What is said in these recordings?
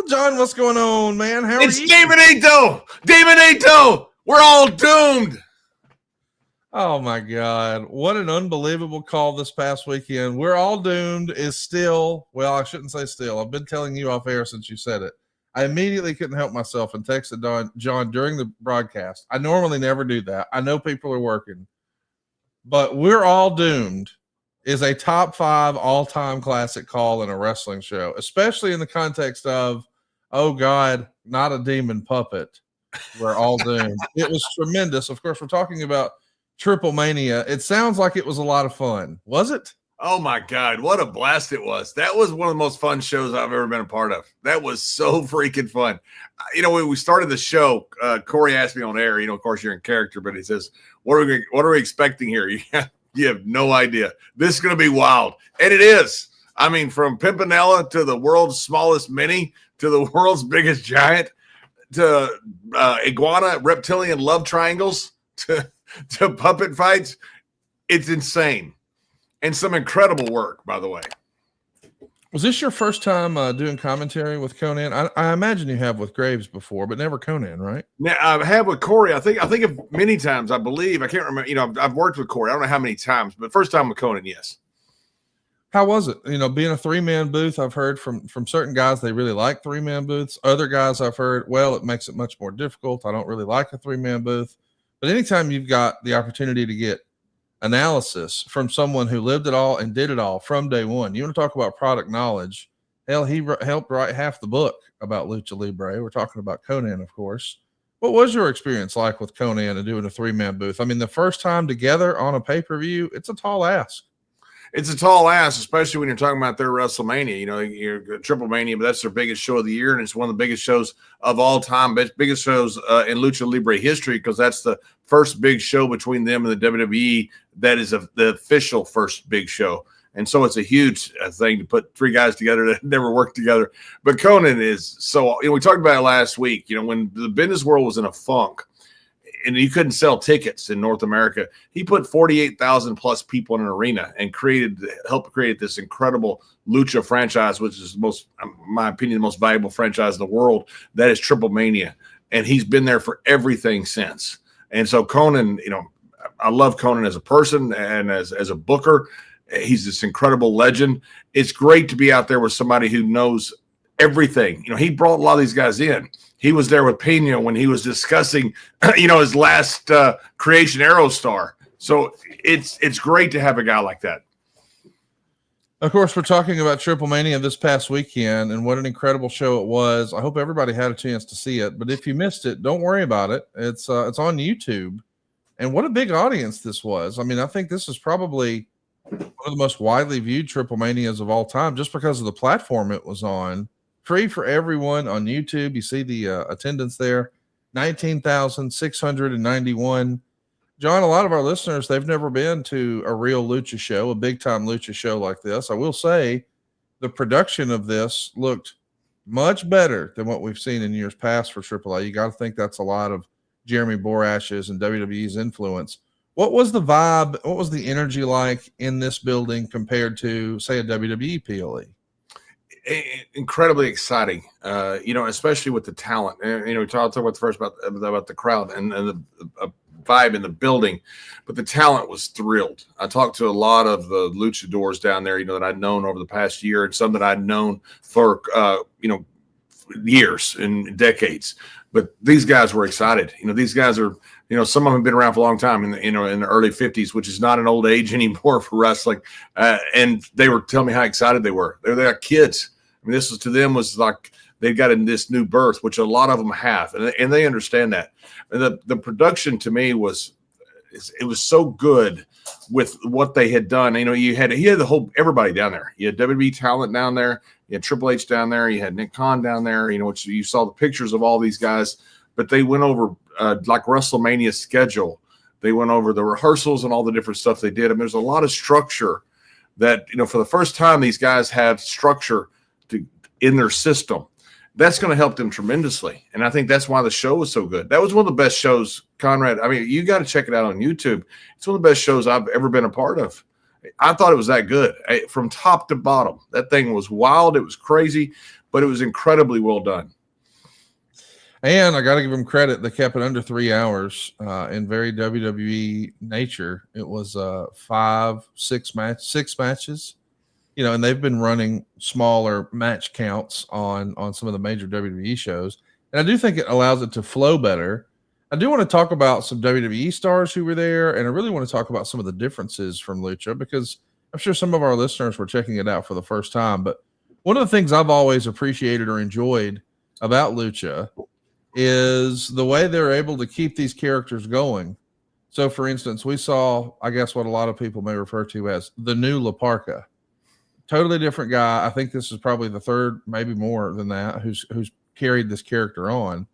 John, what's going on, man? How are you? It's David. We're all doomed. Oh my God. What an unbelievable call this past weekend. We're all doomed is still, well, I shouldn't say still. I've been telling you off air since you said it. I immediately couldn't help myself and texted John during the broadcast. I normally never do that. I know people are working, but we're all doomed is a top 5 all-time classic call in a wrestling show, especially in the context of, oh God, not a demon puppet. We're all doomed. It was tremendous. Of course, we're talking about TripleMania. It sounds like it was a lot of fun. Was it? Oh my God, what a blast it was. That was one of the most fun shows I've ever been a part of. That was so freaking fun. You know, when we started the show, Corey asked me on air, of course you're in character, but he says, what are we expecting here? You have no idea. This is going to be wild. And it is. I mean, from Pimpinella to the world's smallest mini to the world's biggest giant to iguana reptilian love triangles to puppet fights. It's insane. And some incredible work, by the way. Was this your first time doing commentary with Conan? I imagine you have with Graves before, but never Conan, right? Now, I have with Corey. I think of many times. I believe. I can't remember. I've worked with Corey. I don't know how many times, but first time with Conan, yes. How was it? Being a 3-man booth, I've heard from certain guys they really like 3-man booths. Other guys I've heard, well, it makes it much more difficult. I don't really like a 3-man booth. But anytime you've got the opportunity to get analysis from someone who lived it all and did it all from day one. You want to talk about product knowledge? Hell, he helped write half the book about Lucha Libre. We're talking about Conan, of course. What was your experience like with Conan and doing a 3-man booth? I mean, the first time together on a pay-per-view, it's a tall ask. It's a tall ask, especially when you're talking about their WrestleMania. You're TripleMania, but that's their biggest show of the year, and it's one of the biggest shows of all time, biggest shows in Lucha Libre history, because that's the first big show between them and the WWE. That is the official first big show, and so it's a huge thing to put 3 guys together that never worked together. But Conan is so. We talked about it last week. When the business world was in a funk, and you couldn't sell tickets in North America, he put 48,000 plus people in an arena and helped create this incredible Lucha franchise, which is in my opinion, the most valuable franchise in the world. That is TripleMania. And he's been there for everything since. And so Conan, I love Conan as a person and as a booker. He's this incredible legend. It's great to be out there with somebody who knows everything. He brought a lot of these guys in. He was there with Pena when he was discussing, his last creation Aerostar. So it's great to have a guy like that. Of course, we're talking about TripleMania this past weekend, and what an incredible show it was. I hope everybody had a chance to see it, but if you missed it, don't worry about it. It's on YouTube, and what a big audience this was. I mean, I think this is probably one of the most widely viewed TripleManias of all time, just because of the platform it was on. Free for everyone on YouTube. You see the attendance there, 19,691. John, a lot of our listeners, they've never been to a real lucha show, a big-time lucha show like this. I will say the production of this looked much better than what we've seen in years past for AAA. You got to think that's a lot of Jeremy Borash's and WWE's influence. What was the vibe? What was the energy like in this building compared to, say, a WWE PLE? Incredibly exciting, especially with the talent. We talked about the first about the crowd and the vibe in the building, but the talent was thrilled. I talked to a lot of the luchadors down there, that I'd known over the past year, and some that I'd known for years and decades. But these guys were excited. These guys are, some of them have been around for a long time in the early 50s, which is not an old age anymore for wrestling. And they were telling me how excited they were. They're like kids. I mean, this was to them was like they got in this new birth, which a lot of them have, and they understand that. And the production to me was so good with what they had done. He had the whole everybody down there. You had WWE talent down there. You had Triple H down there. You had Nick Khan down there. Which you saw the pictures of all these guys. But they went over like WrestleMania schedule. They went over the rehearsals and all the different stuff they did. I mean, there's a lot of structure that for the first time these guys have structure in their system. That's going to help them tremendously. And I think that's why the show was so good. That was one of the best shows, Conrad. I mean, you got to check it out on YouTube. It's one of the best shows I've ever been a part of. I thought it was that good from top to bottom. That thing was wild. It was crazy, but it was incredibly well done. And I got to give them credit. They kept it under 3 hours in very WWE nature. It was 6 matches, and they've been running smaller match counts on some of the major WWE shows. And I do think it allows it to flow better. I do want to talk about some WWE stars who were there. And I really want to talk about some of the differences from Lucha, because I'm sure some of our listeners were checking it out for the first time. But one of the things I've always appreciated or enjoyed about Lucha is the way they're able to keep these characters going. So, for instance, we saw, I guess, what a lot of people may refer to as the new La Parca. Totally different guy. I think this is probably the third, maybe more than that, who's carried this character on.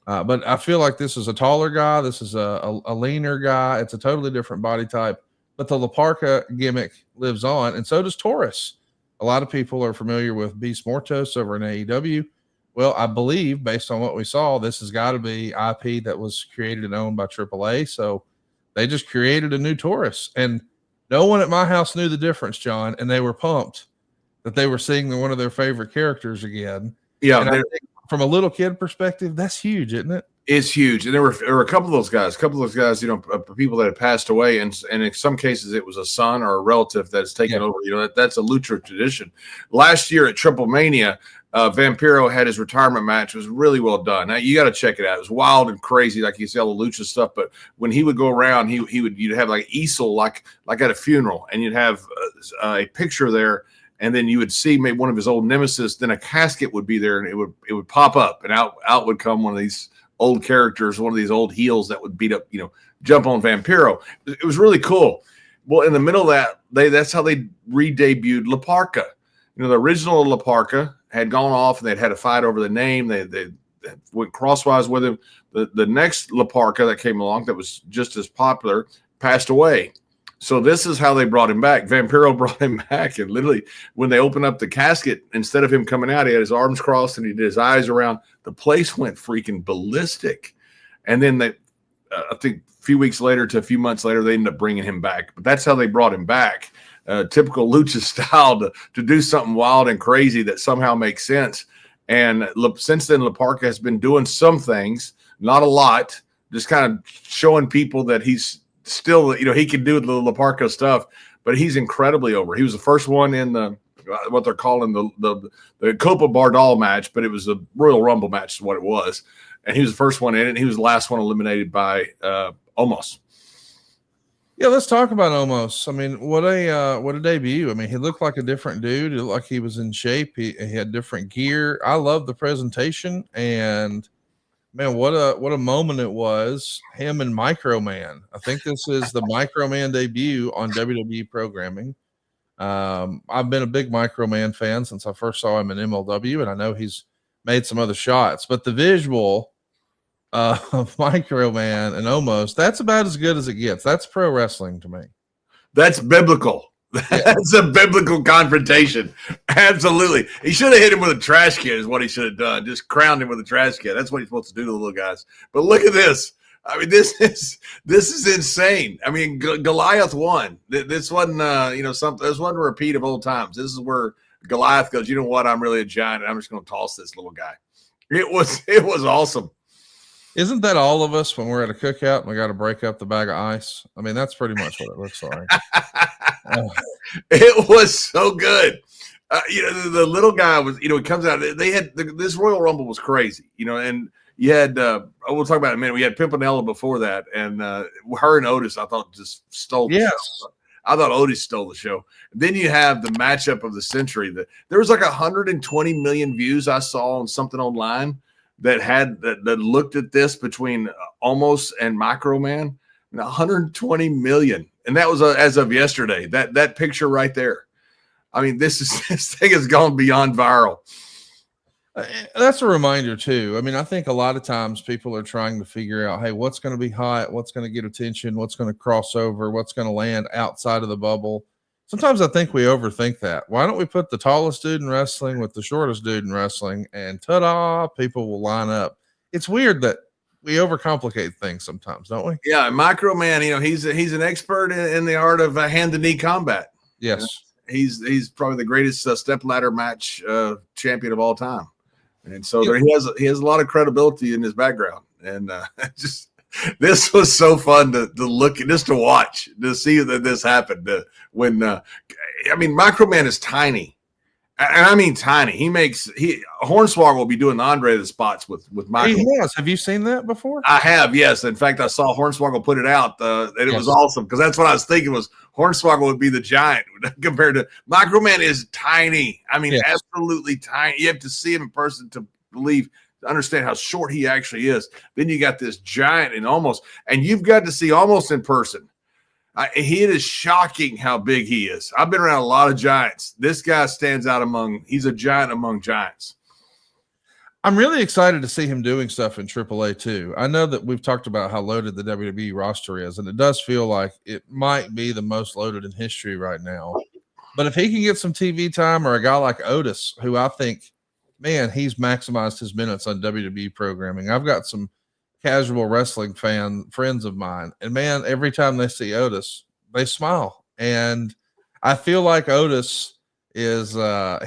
But I feel like this is a taller guy. This is a leaner guy. It's a totally different body type. But the La Parca gimmick lives on, and so does Taurus. A lot of people are familiar with Beast Mortos over in AEW. Well, I believe, based on what we saw, this has got to be IP that was created and owned by AAA. So they just created a new Taurus. And no one at my house knew the difference, John, and they were pumped that they were seeing one of their favorite characters again. Yeah, and I think from a little kid perspective, that's huge, isn't it? It's huge. And there were a couple of those guys, people that had passed away. And in some cases, it was a son or a relative that's taken over. That's a Lucha tradition. Last year at TripleMania, Vampiro had his retirement match. It was really well done. Now, you got to check it out. It was wild and crazy, like you see all the Lucha stuff. But when he would go around, you'd have like easel, like at a funeral, and you'd have a picture there. And then you would see maybe one of his old nemesis. Then a casket would be there, and it would pop up, and out would come one of these old characters, one of these old heels that would beat up, jump on Vampiro. It was really cool. Well, in the middle of that, that's how they re-debuted La Parca. The original La Parca had gone off, and they'd had a fight over the name. They went crosswise with him. The next La Parca that came along that was just as popular passed away. So this is how they brought him back. Vampiro brought him back, and literally when they opened up the casket, instead of him coming out, he had his arms crossed and he did his eyes around. The place went freaking ballistic. And then I think a few weeks later to a few months later, they ended up bringing him back. But that's how they brought him back. Typical Lucha style to do something wild and crazy that somehow makes sense. And since then, La Parca has been doing some things, not a lot, just kind of showing people that he's still, he can do the La Parca stuff, but he's incredibly over. He was the first one in the what they're calling the Copa Bardal match, but it was a Royal Rumble match is what it was. And he was the first one in it, and he was the last one eliminated by Omos. Yeah, let's talk about Omos. I mean, what a debut. I mean, he looked like a different dude. He looked like he was in shape. He had different gear. I love the presentation, and man, what a moment it was. Him and Microman. I think this is the Microman debut on WWE programming. I've been a big Microman fan since I first saw him in MLW, and I know he's made some other shots, but the visual of Microman and Omos, that's about as good as it gets. That's pro wrestling to me. That's biblical. That's a biblical confrontation. Absolutely. He should have hit him with a trash can is what he should have done. Just crowned him with a trash can. That's what he's supposed to do to the little guys. But look at this. I mean, this is insane. I mean, Goliath won. This wasn't something. This wasn't a repeat of old times. This is where Goliath goes, you know what? I'm really a giant. I'm just going to toss this little guy. It was awesome. Isn't that all of us when we're at a cookout and we got to break up the bag of ice? I mean, that's pretty much what it looks like. It was so good. The little guy was, it comes out. They had this Royal Rumble was crazy, and you had, we'll talk about it in a minute. We had Pimpinella before that, and her and Otis, I thought, just stole the show. I thought Otis stole the show. Then you have the matchup of the century. There was like 120 million views I saw on something online that looked at this between Omos and Microman. 120 million. And that was as of yesterday. That picture right there. I mean, this thing has gone beyond viral. That's a reminder too. I mean, I think a lot of times people are trying to figure out, hey, what's going to be hot? What's going to get attention? What's going to cross over? What's going to land outside of the bubble? Sometimes I think we overthink that. Why don't we put the tallest dude in wrestling with the shortest dude in wrestling, and ta-da, people will line up. It's weird that we overcomplicate things sometimes, don't we? Yeah, Micro Man, he's an expert in the art of hand-to-knee combat. Yes. He's probably the greatest stepladder match champion of all time. And so he has a lot of credibility in his background. And just this was so fun to look at, just to watch, to see that this happened. Micro Man is tiny. And I mean tiny. Hornswoggle will be doing the Andre the spots with Micro. He has. Have you seen that before? I have, yes. In fact, I saw Hornswoggle put it out, and it was awesome, because that's what I was thinking was Hornswoggle would be the giant compared to Micro Man is tiny. I mean, absolutely tiny. You have to see him in person to understand how short he actually is. Then you got this giant and Omos, and you've got to see Omos in person. It is shocking how big he is. I've been around a lot of giants. This guy stands out he's a giant among giants. I'm really excited to see him doing stuff in AAA too. I know that we've talked about how loaded the WWE roster is, and it does feel like it might be the most loaded in history right now. But if he can get some TV time, or a guy like Otis, who I think, man, he's maximized his minutes on WWE programming. I've got some casual wrestling friends of mine, and man, every time they see Otis, they smile. And I feel like Otis is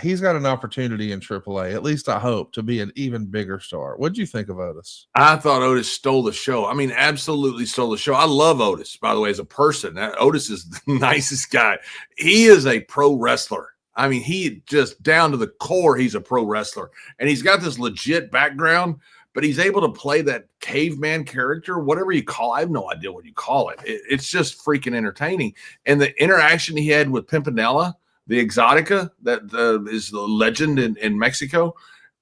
he's got an opportunity in AAA, at least I hope, to be an even bigger star. What'd you think of Otis? I thought Otis stole the show. I mean, absolutely stole the show. I love Otis, by the way, as a person. Otis is the nicest guy. He is a pro wrestler. I mean, he just down to the core, he's a pro wrestler, and he's got this legit background. But he's able to play that caveman character, whatever you call it. I have no idea what you call it. It's just freaking entertaining. And the interaction he had with Pimpinella, the Exotica, that is the legend in Mexico,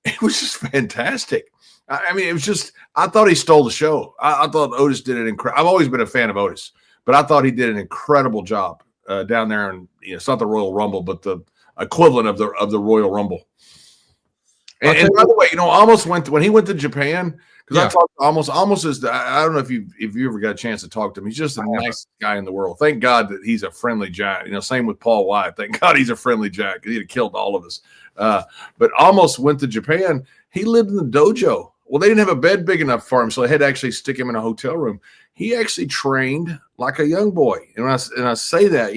it was just fantastic. I mean, it was just, I thought he stole the show. I thought Otis did an incredible. I've always been a fan of Otis, but I thought he did an incredible job down there. And it's not the Royal Rumble, but the equivalent of the Royal Rumble. And by the way, Omos when he went to Japan, because I talked to Omos. Omos is I don't know if you ever got a chance to talk to him. He's just the nicest guy in the world. Thank God that he's a friendly giant. Same with Paul Wyatt. Thank God he's a friendly giant, because he'd have killed all of us. But Omos went to Japan. He lived in the dojo. Well, they didn't have a bed big enough for him, so they had to actually stick him in a hotel room. He actually trained like a young boy. And when I say that,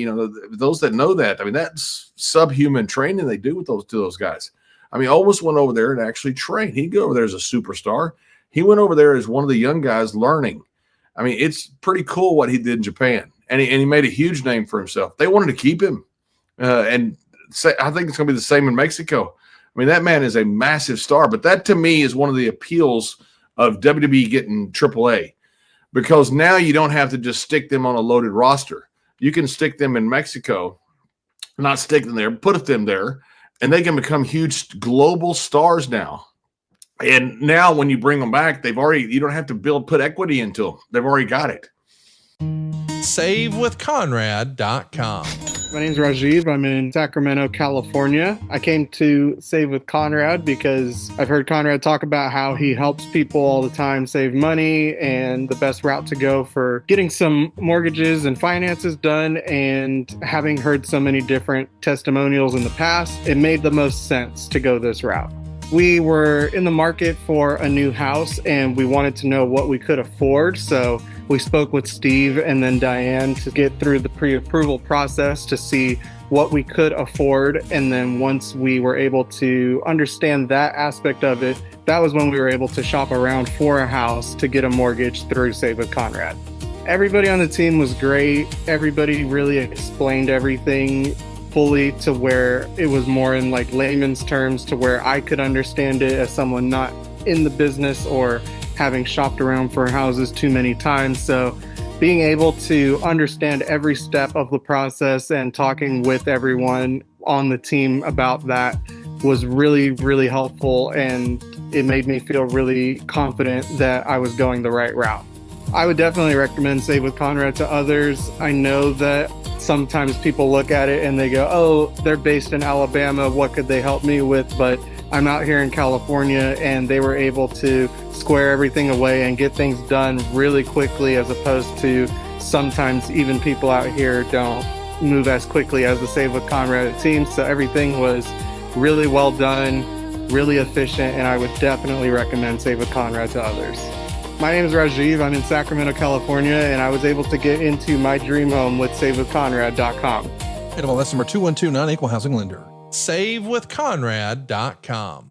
those that know that, I mean, that's subhuman training they do with those guys. I mean, Omos went over there and actually trained. He'd go over there as a superstar. He went over there as one of the young guys learning. I mean, it's pretty cool what he did in Japan. And he made a huge name for himself. They wanted to keep him. I think it's going to be the same in Mexico. I mean, that man is a massive star. But that, to me, is one of the appeals of WWE getting AAA. Because now you don't have to just stick them on a loaded roster. You can stick them in Mexico, not stick them there, put them there, and they can become huge global stars now. And now when you bring them back, you don't have to put equity into them. They've already got it. SaveWithConrad.com. My name is Rajiv. I'm in Sacramento, California. I came to Save with Conrad because I've heard Conrad talk about how he helps people all the time save money and the best route to go for getting some mortgages and finances done. And having heard so many different testimonials in the past, it made the most sense to go this route. We were in the market for a new house and we wanted to know what we could afford. So we spoke with Steve and then Diane to get through the pre-approval process to see what we could afford. And then once we were able to understand that aspect of it, that was when we were able to shop around for a house to get a mortgage through Save with Conrad. Everybody on the team was great. Everybody really explained everything fully to where it was more in like layman's terms to where I could understand it as someone not in the business or having shopped around for houses too many times. So being able to understand every step of the process and talking with everyone on the team about that was really, really helpful. And it made me feel really confident that I was going the right route. I would definitely recommend Save with Conrad to others. I know that sometimes people look at it and they go, oh, they're based in Alabama. What could they help me with? But I'm out here in California and they were able to square everything away and get things done really quickly, as opposed to sometimes even people out here don't move as quickly as the Save with Conrad team. So everything was really well done, really efficient, and I would definitely recommend Save with Conrad to others. My name is Rajiv. I'm in Sacramento, California, and I was able to get into my dream home with SaveWithConrad.com. NMLS number 2129, equal housing lender. SaveWithConrad.com.